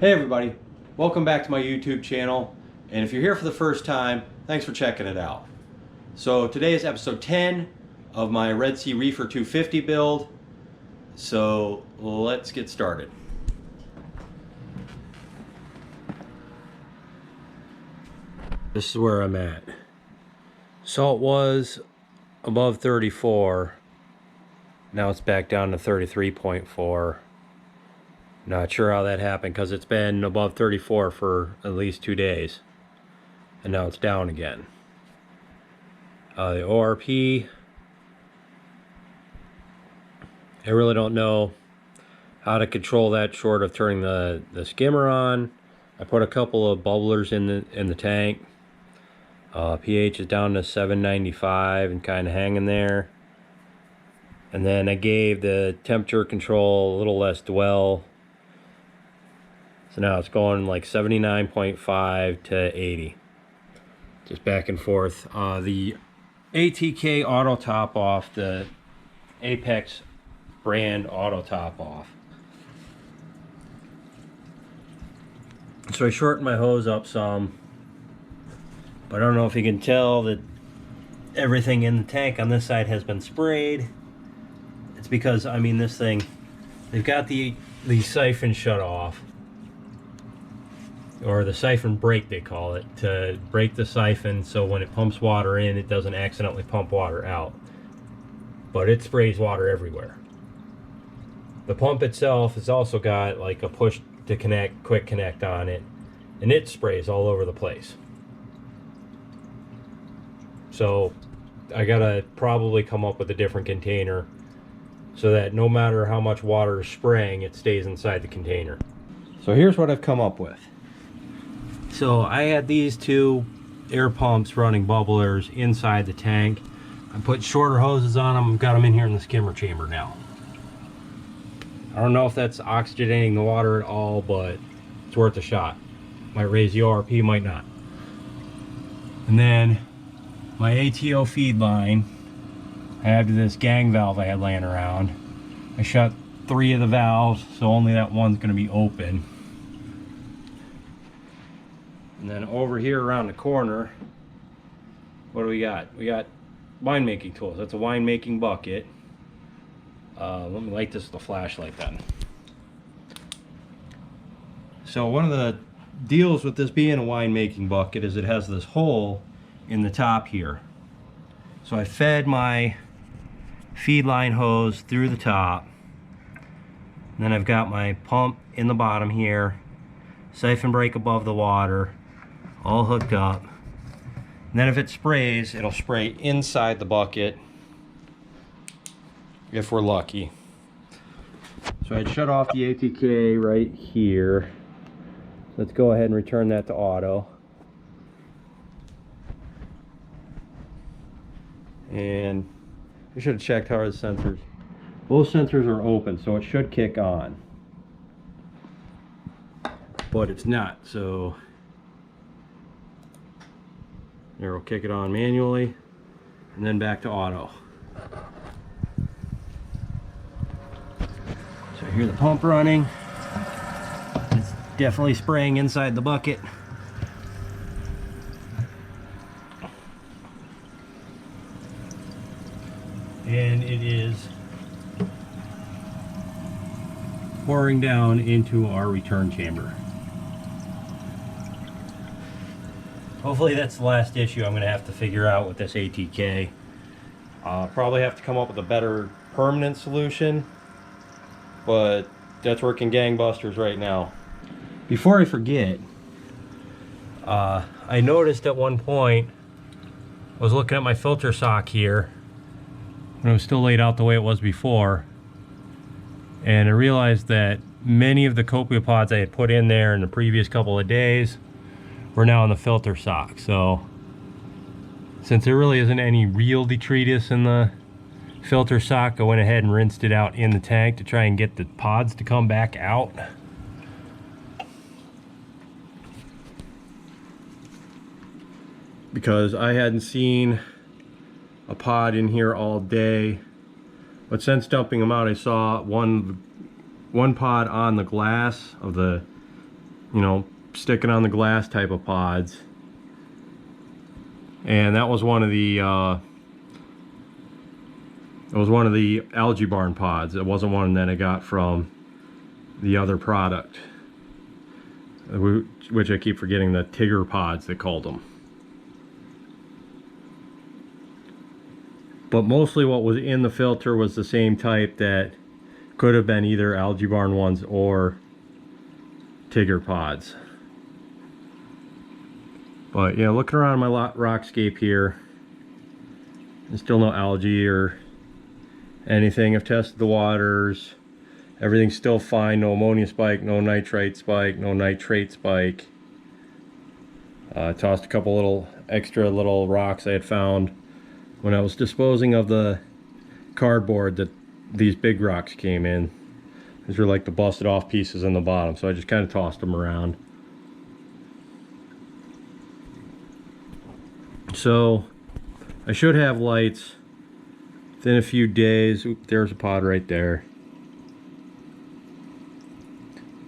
Hey everybody, welcome back to my YouTube channel, and if you're here for the first time, thanks for checking it out. So today is episode 10 of my Red Sea Reefer 250 build, so let's get started. This is where I'm at. Salt was above 34, now it's back down to 33.4. Not sure how that happened because it's been above 34 for at least 2 days. And now it's down again. The ORP, I really don't know how to control that short of turning the skimmer on. I put a couple of bubblers in the tank. pH is down to 795 and kind of hanging there. And then I gave the temperature control a little less dwell. So now it's going like 79.5 to 80. Just back and forth. The ATK auto top off, the Apex brand auto top off. So I shortened my hose up some. But I don't know if you can tell that everything in the tank on this side has been sprayed. It's because, I mean, this thing, they've got the siphon shut off. Or the siphon break, they call it, to break the siphon so when it pumps water in, it doesn't accidentally pump water out. But it sprays water everywhere. The pump itself has also got like a push to connect, quick connect on it, and it sprays all over the place. So I gotta probably come up with a different container so that no matter how much water is spraying, it stays inside the container. So here's what I've come up with. So I had these two air pumps running bubblers inside the tank. I put shorter hoses on them, got them in here in the skimmer chamber now. I don't know if that's oxygenating the water at all, but it's worth a shot. Might raise the ORP, might not. And then my ATO feed line, I have this gang valve I had laying around. I shut 3 of the valves, so only that one's going to be open. And then over here around the corner, what do we got? We got winemaking tools. That's a winemaking bucket. Let me light this with a flashlight then. So one of the deals with this being a winemaking bucket is it has this hole in the top here. So I fed my feed line hose through the top. And then I've got my pump in the bottom here, siphon break above the water, all hooked up. And then if it sprays, it'll spray inside the bucket if we're lucky. So I'd shut off the ATK right here. Let's go ahead and return that to auto. And I should have checked how are the sensors. Both sensors are open, so it should kick on. But it's not, so there, we'll kick it on manually and then back to auto. So I hear the pump running. It's definitely spraying inside the bucket. And it is pouring down into our return chamber. Hopefully that's the last issue I'm going to have to figure out with this ATK. Probably have to come up with a better permanent solution, but that's working gangbusters right now. Before I forget, I noticed at one point, I was looking at my filter sock here, when it was still laid out the way it was before, and I realized that many of the copepods I had put in there in the previous couple of days we're now in the filter sock. So since there really isn't any real detritus in the filter sock, I went ahead and rinsed it out in the tank to try and get the pods to come back out. Because I hadn't seen a pod in here all day, but since dumping them out, I saw one pod on the glass of the you know, sticking on the glass type of pods. And that was one of the algae barn pods. It wasn't one that I got from the other product, which I keep forgetting, the Tigger pods they called them. But mostly what was in the filter was the same type that could have been either algae barn ones or Tigger pods. But yeah, looking around my rockscape here, there's still no algae or anything. I've tested the waters. Everything's still fine. No ammonia spike, no nitrite spike, no nitrate spike. I tossed a couple little extra little rocks I had found when I was disposing of the cardboard that these big rocks came in. These are like the busted off pieces in the bottom, so I just kind of tossed them around. So I should have lights within a few days. Oop, there's a pod right there.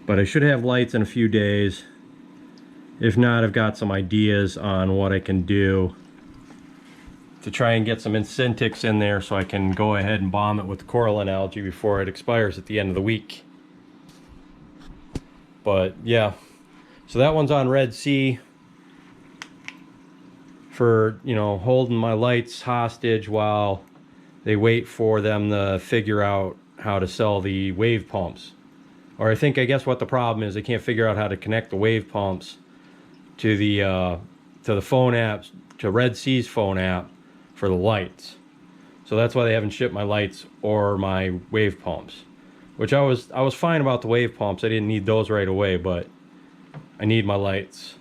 But I should have lights in a few days. If not, I've got some ideas on what I can do to try and get some Incentics in there so I can go ahead and bomb it with the coraline algae before it expires at the end of the week. But yeah, so that one's on Red Sea for, you know, holding my lights hostage while they wait for them to figure out how to sell the wave pumps. Or I guess what the problem is, they can't figure out how to connect the wave pumps to the phone apps, to Red Sea's phone app for the lights. So that's why they haven't shipped my lights or my wave pumps. Which I was fine about the wave pumps. I didn't need those right away, but I need my lights.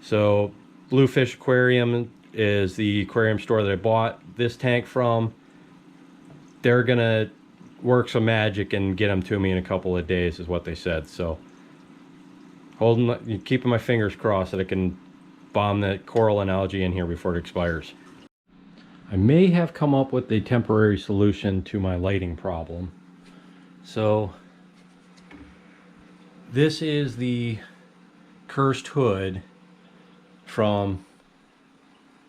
So Bluefish Aquarium is the aquarium store that I bought this tank from. They're gonna work some magic and get them to me in a couple of days, is what they said. So keeping my fingers crossed that I can bomb that coraline algae in here before it expires. I may have come up with a temporary solution to my lighting problem. So this is the cursed hood from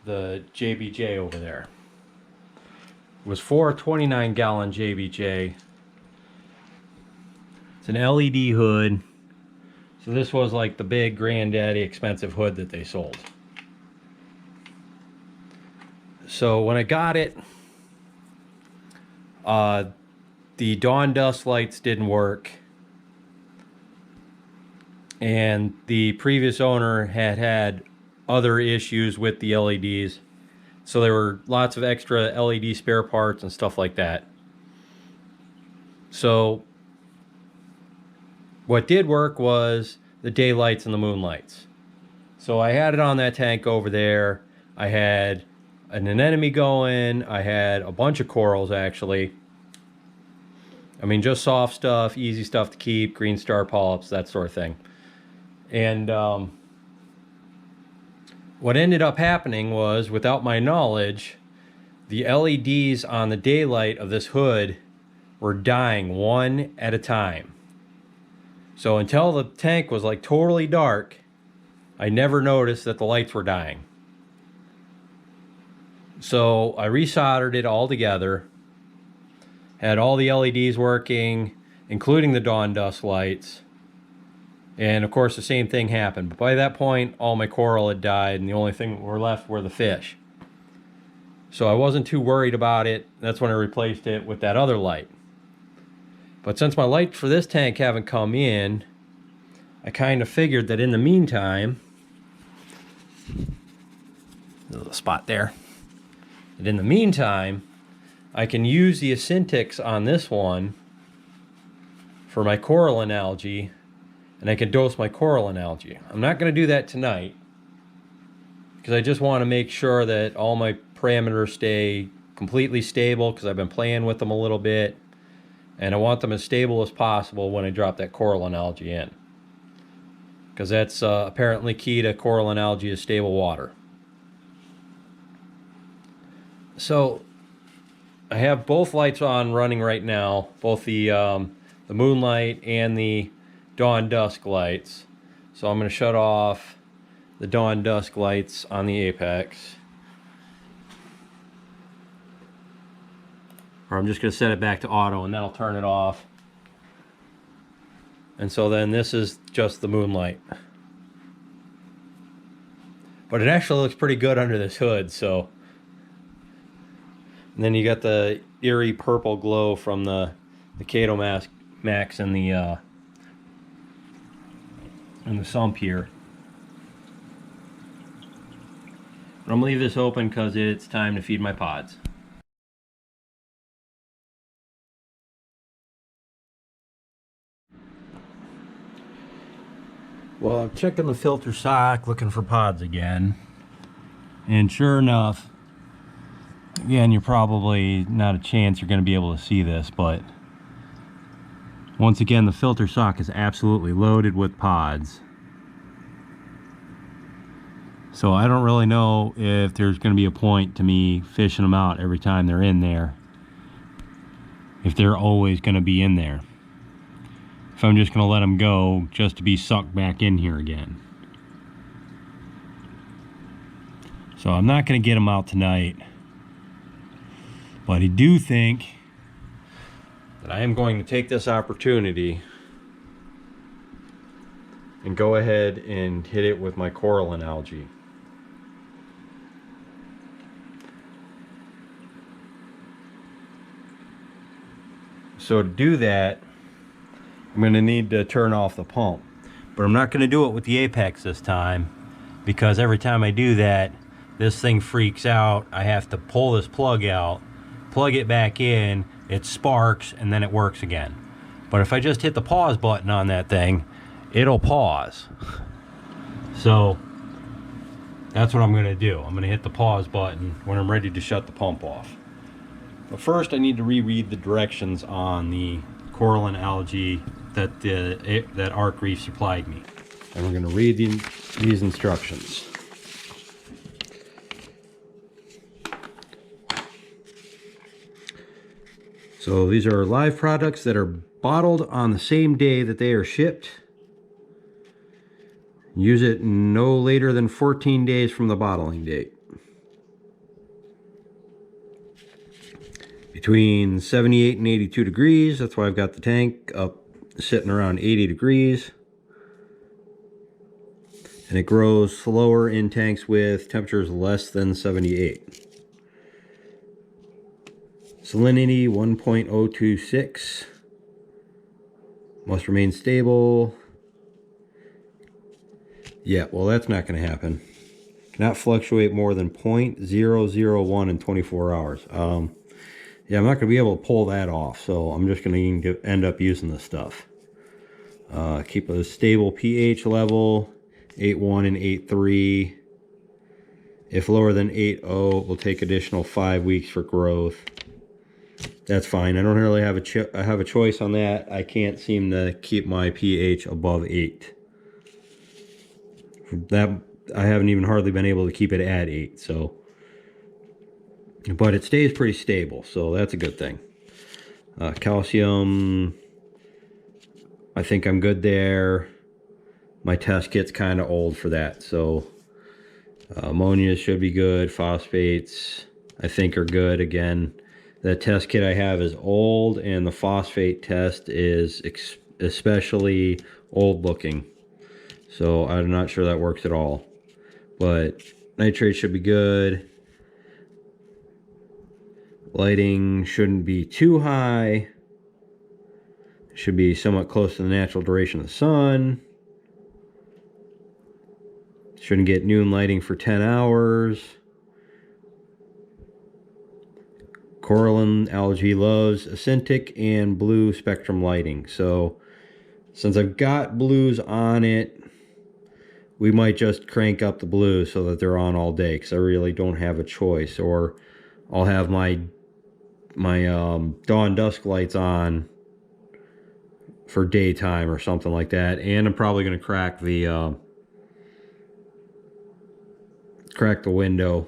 the JBJ over there. It was for a 29-gallon JBJ. It's an LED hood. So this was like the big granddaddy expensive hood that they sold. So when I got it, the dawn dust lights didn't work. And the previous owner had other issues with the LEDs. So there were lots of extra LED spare parts and stuff like that. So what did work was the daylights and the moonlights. So I had it on that tank over there. I had an anemone going. I had a bunch of corals, actually. I mean, just soft stuff, easy stuff to keep, green star polyps, that sort of thing. And what ended up happening was, without my knowledge, the LEDs on the daylight of this hood were dying one at a time. So until the tank was like totally dark, I never noticed that the lights were dying. So I resoldered it all together, had all the LEDs working, including the dawn dust lights. And of course the same thing happened. But by that point, all my coral had died and the only thing that were left were the fish. So I wasn't too worried about it. That's when I replaced it with that other light. But since my lights for this tank haven't come in, I kind of figured that in the meantime, there's a little spot there. And in the meantime, I can use the Incentics on this one for my coraline algae, and I can dose my coraline algae. I'm not going to do that tonight because I just want to make sure that all my parameters stay completely stable, because I've been playing with them a little bit, and I want them as stable as possible when I drop that coraline algae in, because that's apparently key to coraline algae is stable water. So I have both lights on running right now, both the moonlight and the dawn dusk lights. So I'm going to shut off the dawn dusk lights on the apex. Or I'm just going to set it back to auto and then I'll turn it off. And so then this is just the moonlight. But it actually looks pretty good under this hood, so. And then you got the eerie purple glow from the Kato Max and the sump here. But I'm gonna leave this open because it's time to feed my pods. Well, I'm checking the filter sock, looking for pods again. And sure enough, again, you're probably not a chance you're going to be able to see this, but once again, the filter sock is absolutely loaded with pods. So I don't really know if there's going to be a point to me fishing them out every time they're in there, if they're always going to be in there. If I'm just going to let them go just to be sucked back in here again. So I'm not going to get them out tonight. But I do think that I am going to take this opportunity and go ahead and hit it with my coraline algae. So to do that, I'm going to need to turn off the pump. But I'm not going to do it with the apex this time, because every time I do that, this thing freaks out. I have to pull this plug out, plug it back in, it sparks, and then it works again. But if I just hit the pause button on that thing, it'll pause. So that's what I'm going to do. I'm going to hit the pause button when I'm ready to shut the pump off. But first I need to reread the directions on the coraline algae that Arc Reef supplied me. And we're going to read these instructions. So these are live products that are bottled on the same day that they are shipped. Use it no later than 14 days from the bottling date. Between 78 and 82 degrees, that's why I've got the tank up sitting around 80 degrees. And it grows slower in tanks with temperatures less than 78. Salinity 1.026. Must remain stable. Yeah, well, that's not going to happen. Cannot fluctuate more than 0.001 in 24 hours. Yeah, I'm not going to be able to pull that off, so I'm just going to end up using this stuff. Keep a stable pH level, 8.1 and 8.3. If lower than 8.0, it will take additional 5 weeks for growth. That's fine. I don't really have a choice on that. I can't seem to keep my pH above 8. That I haven't even hardly been able to keep it at 8. So, but it stays pretty stable, so that's a good thing. Calcium, I think I'm good there. My test kit's kind of old for that, so ammonia should be good. Phosphates, I think, are good. Again, the test kit I have is old, and the phosphate test is especially old looking. So I'm not sure that works at all. But nitrate should be good. Lighting shouldn't be too high. It should be somewhat close to the natural duration of the sun. Shouldn't get noon lighting for 10 hours. Coraline algae loves acentic and blue spectrum lighting. So since I've got blues on it, we might just crank up the blues so that they're on all day, because I really don't have a choice. Or I'll have my dawn dusk lights on for daytime or something like that. And I'm probably going to crack the window,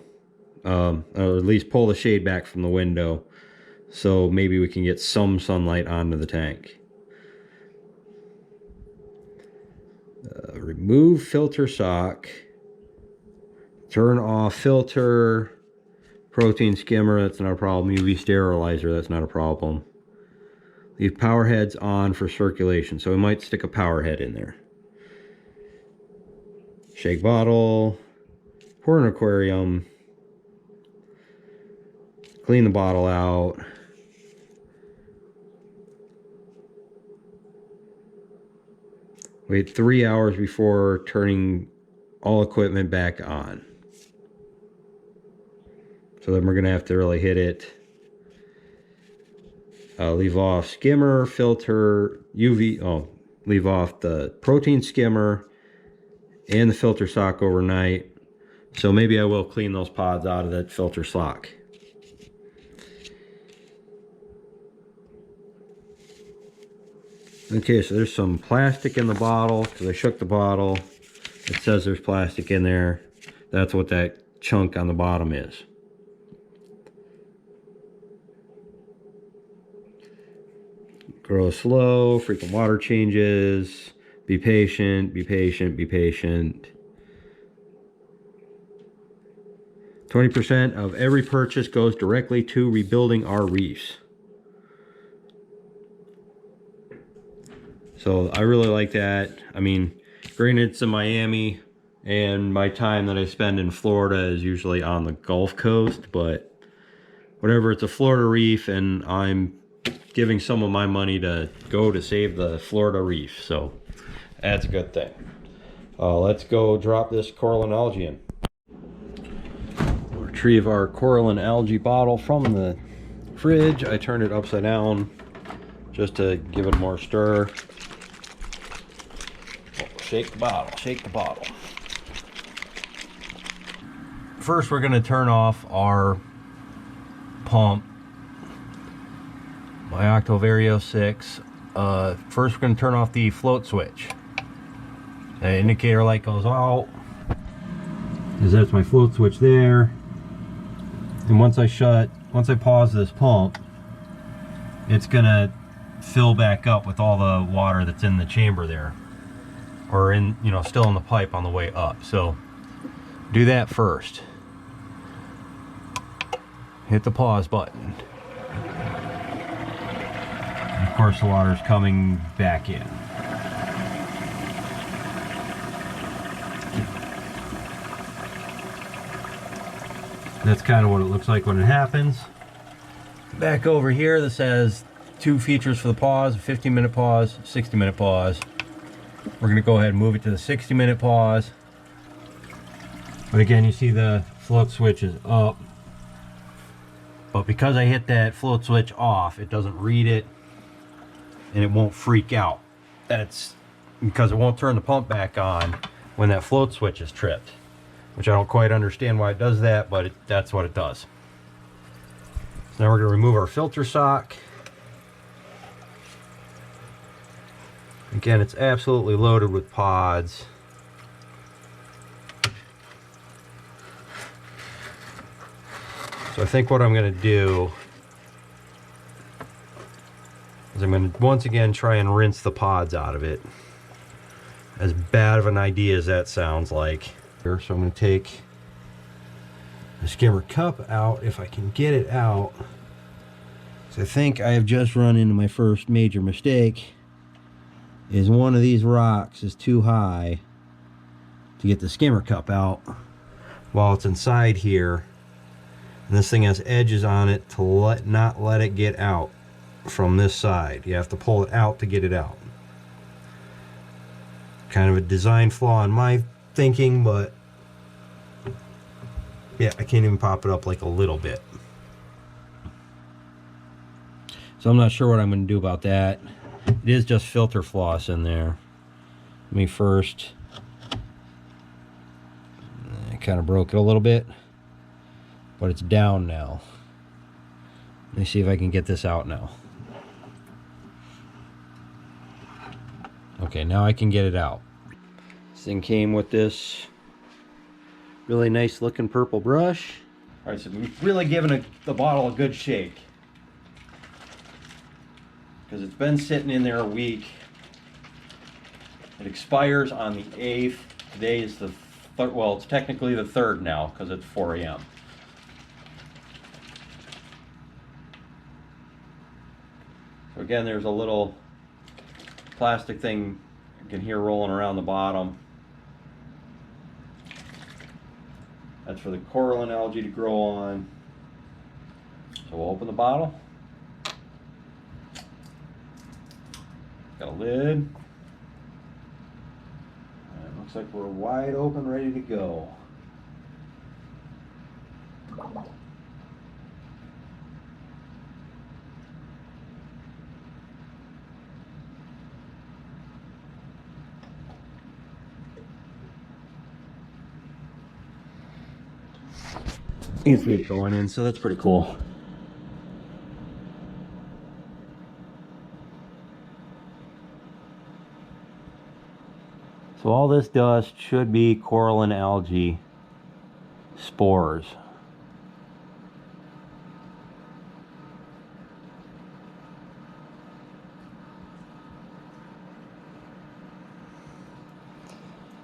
or at least pull the shade back from the window, so maybe we can get some sunlight onto the tank. Remove filter sock. Turn off filter. Protein skimmer, that's not a problem. UV sterilizer, that's not a problem. Leave power heads on for circulation. So we might stick a power head in there. Shake bottle. Pour an aquarium. Clean the bottle out. Wait 3 hours before turning all equipment back on. So then we're going to have to really hit it. Leave off skimmer, filter, UV. Leave off the protein skimmer and the filter sock overnight. So maybe I will clean those pods out of that filter sock. Okay, so there's some plastic in the bottle because I shook the bottle. It says there's plastic in there. That's what that chunk on the bottom is. Grow slow, frequent water changes. Be patient, be patient, be patient. 20% of every purchase goes directly to rebuilding our reefs. So I really like that. I mean, granted it's in Miami and my time that I spend in Florida is usually on the Gulf Coast, but whatever, it's a Florida reef and I'm giving some of my money to go to save the Florida reef. So that's a good thing. Let's go drop this coraline algae in. Retrieve our coraline algae bottle from the fridge. I turned it upside down just to give it more stir. Shake the bottle, shake the bottle. First we're going to turn off our pump, my Octovario 6. First we're going to turn off the float switch. The indicator light goes out, because that's my float switch there. And once I pause this pump, it's going to fill back up with all the water that's in the chamber there. Or in, you know, still in the pipe on the way up. So do that first. Hit the pause button. And of course the water's coming back in. That's kind of what it looks like when it happens. Back over here, this has two features for the pause: a 15-minute pause, 60-minute pause. We're going to go ahead and move it to the 60-minute pause. But again, you see the float switch is up. But because I hit that float switch off, it doesn't read it and it won't freak out. That's because it won't turn the pump back on when that float switch is tripped. Which I don't quite understand why it does that, but that's what it does. So now we're going to remove our filter sock. Again, it's absolutely loaded with pods. So I think what I'm going to do is I'm going to once again try and rinse the pods out of it. As bad of an idea as that sounds like. So I'm going to take the skimmer cup out if I can get it out. So I think I have just run into my first major mistake. Is one of these rocks is too high to get the skimmer cup out while it's inside here, and this thing has edges on it to not let it get out from this side. You have to pull it out to get it out. Kind of a design flaw in my thinking, but yeah, I can't even pop it up like a little bit. So I'm not sure what I'm going to do about that. It is just filter floss in there. Let me first, I kind of broke it a little bit, but it's down now. Let me see if I can get this out now. Okay, now I can get it out. This thing came with this really nice looking purple brush. All right, so we've really given the bottle a good shake, because it's been sitting in there a week. It expires on the 8th. Today is the third, well, it's technically the 3rd now because it's 4 a.m. So again, there's a little plastic thing you can hear rolling around the bottom. That's for the coraline algae to grow on. So we'll open the bottle. Got a lid. And it looks like we're wide open, ready to go. Needs to be going in, so that's pretty cool. So all this dust should be coraline algae spores.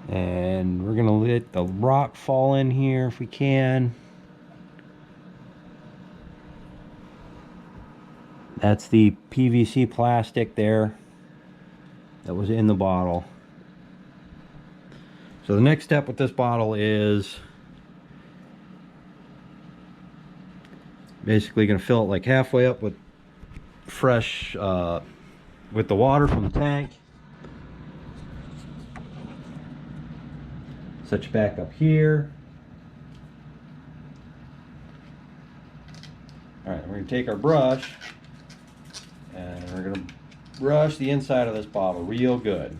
And we're gonna let the rock fall in here if we can. That's the PVC plastic there that was in the bottle. So the next step with this bottle is basically going to fill it like halfway up with fresh, with the water from the tank. Set you back up here. Alright, we're going to take our brush and we're going to brush the inside of this bottle real good.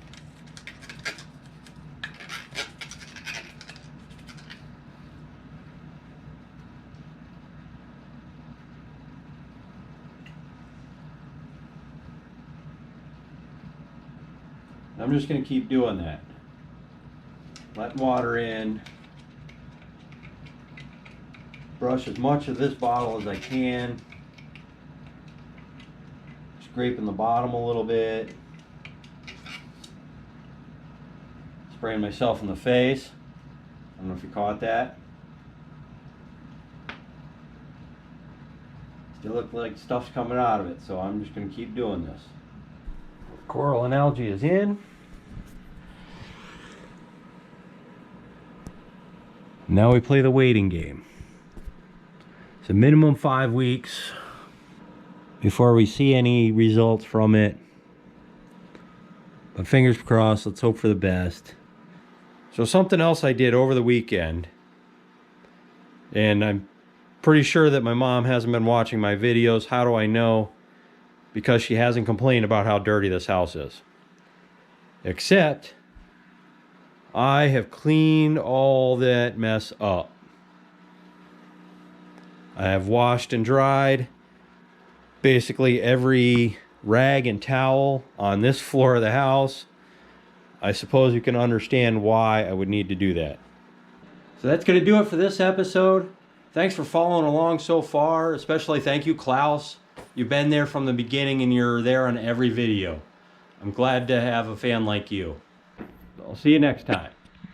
I'm just going to keep doing that. Letting water in. Brush as much of this bottle as I can. Scraping the bottom a little bit. Spraying myself in the face. I don't know if you caught that. Still look like stuff's coming out of it, so I'm just going to keep doing this. Coral and algae is in. Now we play the waiting game. It's a minimum 5 weeks before we see any results from it. But fingers crossed, let's hope for the best. So something else I did over the weekend, and I'm pretty sure that my mom hasn't been watching my videos. How do I know? Because she hasn't complained about how dirty this house is. Except I have cleaned all that mess up. I have washed and dried basically every rag and towel on this floor of the house. I suppose you can understand why I would need to do that. So that's going to do it for this episode. Thanks for following along so far. Especially thank you, Klaus. You've been there from the beginning and you're there on every video. I'm glad to have a fan like you. I'll see you next time.